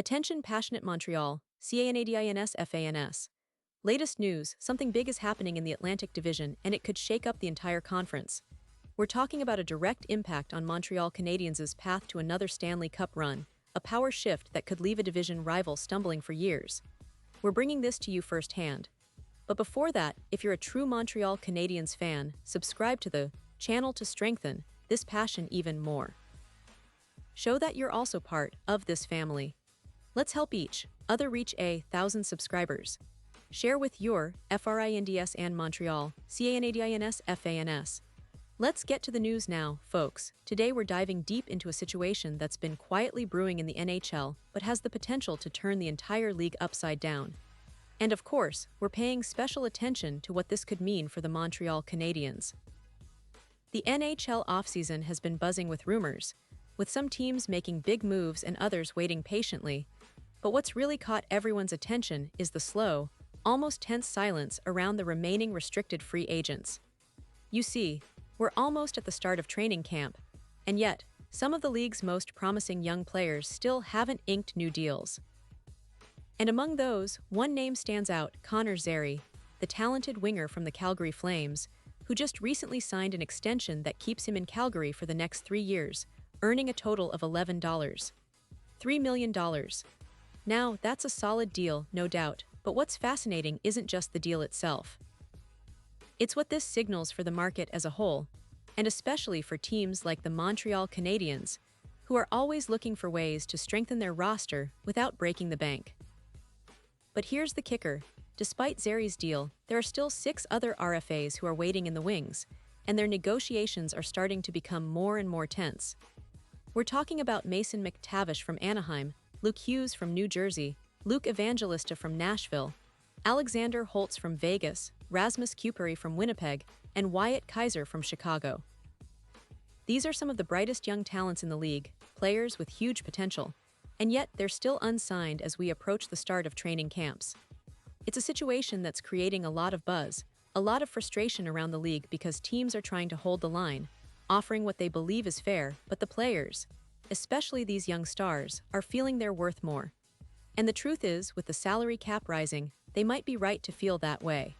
Attention passionate Montreal, Canadiens fans. Latest news, something big is happening in the Atlantic Division and it could shake up the entire conference. We're talking about a direct impact on Montreal Canadiens' path to another Stanley Cup run, a power shift that could leave a division rival stumbling for years. We're bringing this to you firsthand. But before that, if you're a true Montreal Canadiens fan, subscribe to the channel to strengthen this passion even more. Show that you're also part of this family. Let's help each other reach 1,000 subscribers. Share with your FRINDS and Montreal, Canadiens fans. Let's get to the news now, folks. Today we're diving deep into a situation that's been quietly brewing in the NHL, but has the potential to turn the entire league upside down. And of course, we're paying special attention to what this could mean for the Montreal Canadiens. The NHL offseason has been buzzing with rumors, with some teams making big moves and others waiting patiently. But what's really caught everyone's attention is the slow, almost tense silence around the remaining restricted free agents. You see, we're almost at the start of training camp, and yet, some of the league's most promising young players still haven't inked new deals. And among those, one name stands out, Connor Zary, the talented winger from the Calgary Flames, who just recently signed an extension that keeps him in Calgary for the next 3 years, earning a total of $3 million. Now, that's a solid deal, no doubt, but what's fascinating isn't just the deal itself. It's what this signals for the market as a whole, and especially for teams like the Montreal Canadiens, who are always looking for ways to strengthen their roster without breaking the bank. But here's the kicker. Despite Zary's deal, there are still 6 other RFAs who are waiting in the wings, and their negotiations are starting to become more and more tense. We're talking about Mason McTavish from Anaheim, Luke Hughes from New Jersey, Luke Evangelista from Nashville, Alexander Holtz from Vegas, Rasmus Kupari from Winnipeg, and Wyatt Kaiser from Chicago. These are some of the brightest young talents in the league, players with huge potential, and yet they're still unsigned as we approach the start of training camps. It's a situation that's creating a lot of buzz, a lot of frustration around the league because teams are trying to hold the line, offering what they believe is fair, but the players, especially these young stars, are feeling they're worth more. And the truth is, with the salary cap rising, they might be right to feel that way.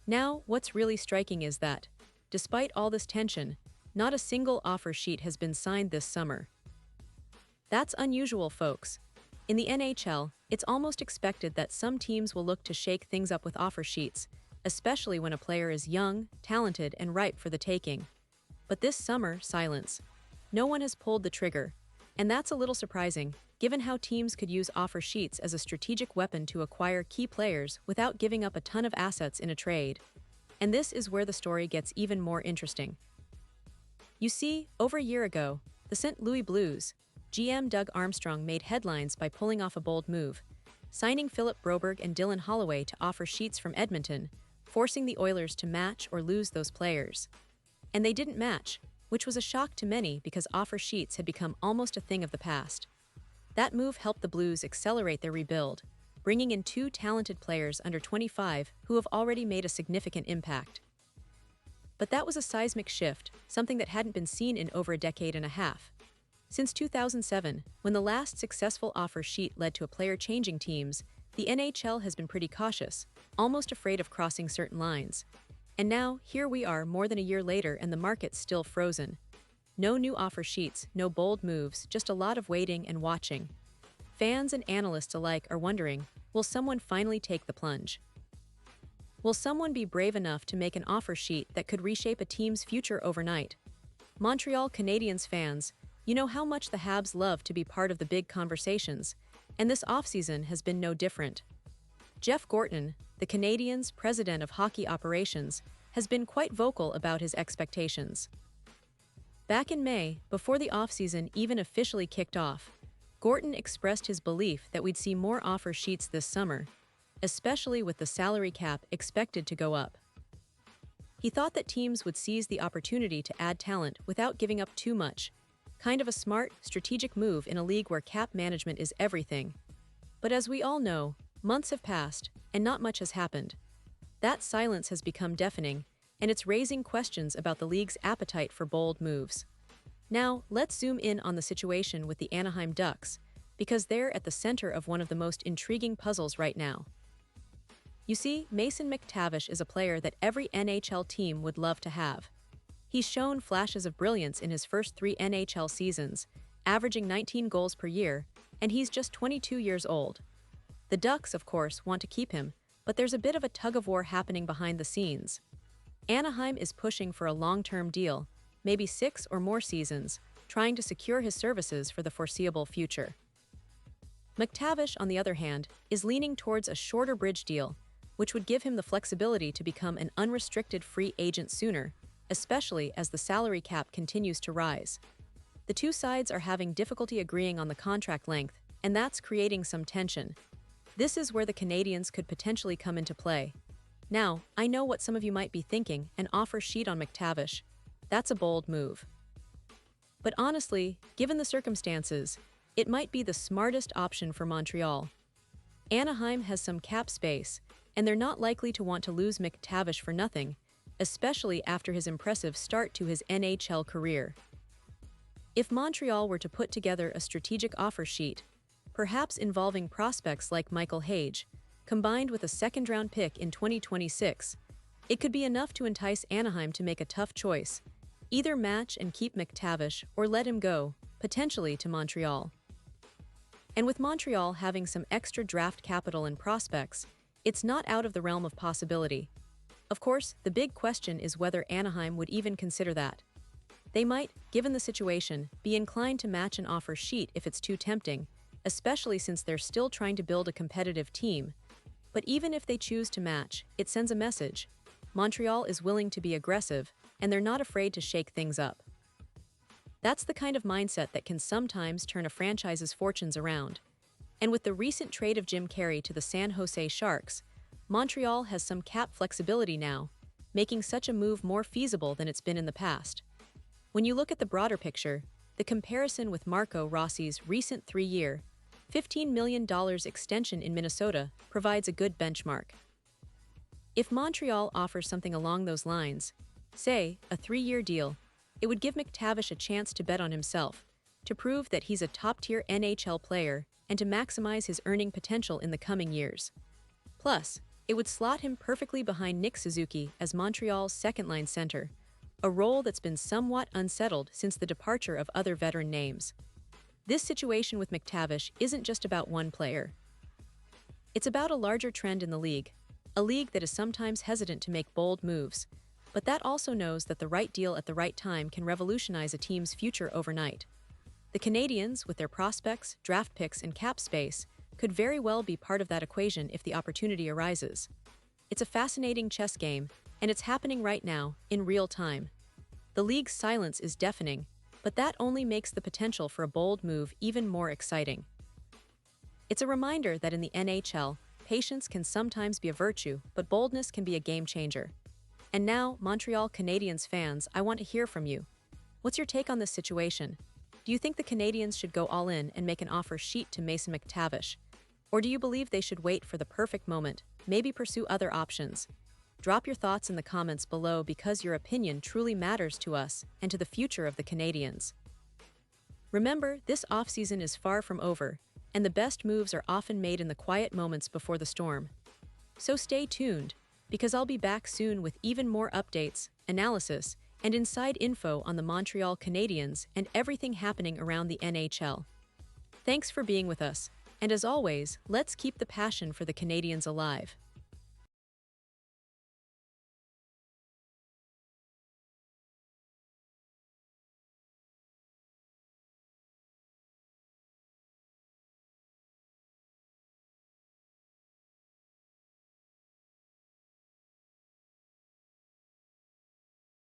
Now, what's really striking is that, despite all this tension, not a single offer sheet has been signed this summer. That's unusual, folks. In the NHL, it's almost expected that some teams will look to shake things up with offer sheets, especially when a player is young, talented, and ripe for the taking. But this summer, silence. No one has pulled the trigger. And that's a little surprising, given how teams could use offer sheets as a strategic weapon to acquire key players without giving up a ton of assets in a trade. And this is where the story gets even more interesting. You see, over a year ago, the St. Louis Blues, GM Doug Armstrong made headlines by pulling off a bold move, signing Philip Broberg and Dylan Holloway to offer sheets from Edmonton, forcing the Oilers to match or lose those players. And they didn't match, which was a shock to many because offer sheets had become almost a thing of the past. That move helped the Blues accelerate their rebuild, bringing in 2 talented players under 25 who have already made a significant impact. But that was a seismic shift, something that hadn't been seen in over a decade and a half. Since 2007, when the last successful offer sheet led to a player changing teams, the NHL has been pretty cautious, almost afraid of crossing certain lines. And now, here we are more than a year later and the market's still frozen. No new offer sheets, no bold moves, just a lot of waiting and watching. Fans and analysts alike are wondering, will someone finally take the plunge? Will someone be brave enough to make an offer sheet that could reshape a team's future overnight? Montreal Canadiens fans, you know how much the Habs love to be part of the big conversations, and this offseason has been no different. Jeff Gorton, the Canadiens' president of hockey operations, has been quite vocal about his expectations. Back in May, before the offseason even officially kicked off, Gorton expressed his belief that we'd see more offer sheets this summer, especially with the salary cap expected to go up. He thought that teams would seize the opportunity to add talent without giving up too much, kind of a smart, strategic move in a league where cap management is everything. But as we all know, months have passed, and not much has happened. That silence has become deafening, and it's raising questions about the league's appetite for bold moves. Now, let's zoom in on the situation with the Anaheim Ducks, because they're at the center of one of the most intriguing puzzles right now. You see, Mason McTavish is a player that every NHL team would love to have. He's shown flashes of brilliance in his first 3 NHL seasons, averaging 19 goals per year, and he's just 22 years old. The Ducks, of course, want to keep him, but there's a bit of a tug-of-war happening behind the scenes. Anaheim is pushing for a long-term deal, maybe 6 or more seasons, trying to secure his services for the foreseeable future. McTavish, on the other hand, is leaning towards a shorter bridge deal, which would give him the flexibility to become an unrestricted free agent sooner, especially as the salary cap continues to rise. The two sides are having difficulty agreeing on the contract length, and that's creating some tension. This is where the Canadiens could potentially come into play. Now, I know what some of you might be thinking, an offer sheet on McTavish. That's a bold move. But honestly, given the circumstances, it might be the smartest option for Montreal. Anaheim has some cap space, and they're not likely to want to lose McTavish for nothing, especially after his impressive start to his NHL career. If Montreal were to put together a strategic offer sheet, perhaps involving prospects like Michael Hage, combined with a second-round pick in 2026, it could be enough to entice Anaheim to make a tough choice, either match and keep McTavish or let him go, potentially to Montreal. And with Montreal having some extra draft capital and prospects, it's not out of the realm of possibility. Of course, the big question is whether Anaheim would even consider that. They might, given the situation, be inclined to match an offer sheet if it's too tempting, especially since they're still trying to build a competitive team. But even if they choose to match, it sends a message. Montreal is willing to be aggressive, and they're not afraid to shake things up. That's the kind of mindset that can sometimes turn a franchise's fortunes around. And with the recent trade of Jim Carey to the San Jose Sharks, Montreal has some cap flexibility now, making such a move more feasible than it's been in the past. When you look at the broader picture, the comparison with Marco Rossi's recent 3-year, $15 million extension in Minnesota provides a good benchmark. If Montreal offers something along those lines, say, a 3-year deal, it would give McTavish a chance to bet on himself, to prove that he's a top-tier NHL player and to maximize his earning potential in the coming years. Plus, it would slot him perfectly behind Nick Suzuki as Montreal's second-line center, a role that's been somewhat unsettled since the departure of other veteran names. This situation with McTavish isn't just about one player. It's about a larger trend in the league, a league that is sometimes hesitant to make bold moves, but that also knows that the right deal at the right time can revolutionize a team's future overnight. The Canadiens, with their prospects, draft picks, and cap space, could very well be part of that equation if the opportunity arises. It's a fascinating chess game, and it's happening right now, in real time. The league's silence is deafening, but that only makes the potential for a bold move even more exciting. It's a reminder that in the NHL, patience can sometimes be a virtue, but boldness can be a game changer. And now, Montreal Canadiens fans, I want to hear from you. What's your take on this situation? Do you think the Canadiens should go all in and make an offer sheet to Mason McTavish? Or do you believe they should wait for the perfect moment, maybe pursue other options? Drop your thoughts in the comments below because your opinion truly matters to us and to the future of the Canadiens. Remember, this offseason is far from over, and the best moves are often made in the quiet moments before the storm. So stay tuned, because I'll be back soon with even more updates, analysis, and inside info on the Montreal Canadiens and everything happening around the NHL. Thanks for being with us, and as always, let's keep the passion for the Canadiens alive.